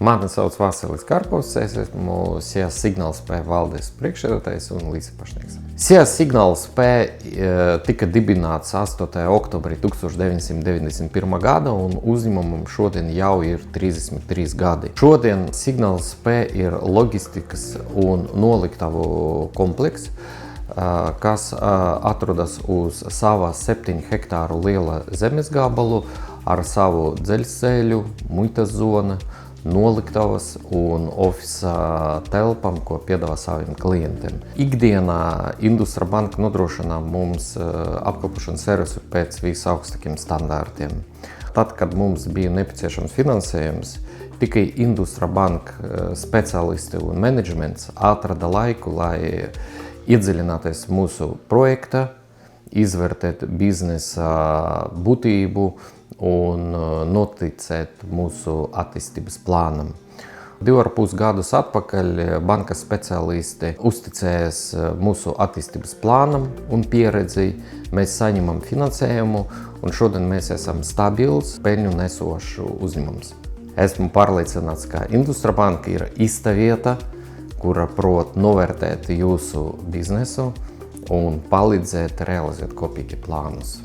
Mani sauc Vasilis Karpovs, es esmu SIA Signālspēja valdes priekšsēdētājs un līdzpašnieks. SIA Signālspēja tika dibināts 8. oktobrī 1991. gada un uzņēmumam šodien jau ir 33 gadi. Šodien Signālspēja ir loģistikas un noliktavu komplekss, kas atrodas uz sava 7 hektāru liela zemes gabalu ar savu dzelzceļu, muitas zonu, noliktavas un ofisa telpām, ko piedāvā saviem klientiem. Ikdienā Industra banka nodrošina mums apkalpošanas servisu pēc visaugstākiem standārtiem. Tad, kad mums bija nepieciešams finansējums, tikai Industra banka speciālisti un menedžments atrada laiku, lai iedziļināties mūsu projektā, izvērtēt biznesa būtību un noticēt mūsu attīstības plānam. 2,5 gadus atpakaļ bankas speciālisti uzticējās mūsu attīstības plānam un pieredzi. Mēs saņemam finansējumu un šodien mēs esam stabils, peļņu nesošs uzņēmums. Esmu pārliecināts, ka Industra banka ir īsta vieta, kura prot novērtēt jūsu biznesu un palīdzēt realizēt kopīgi plānus.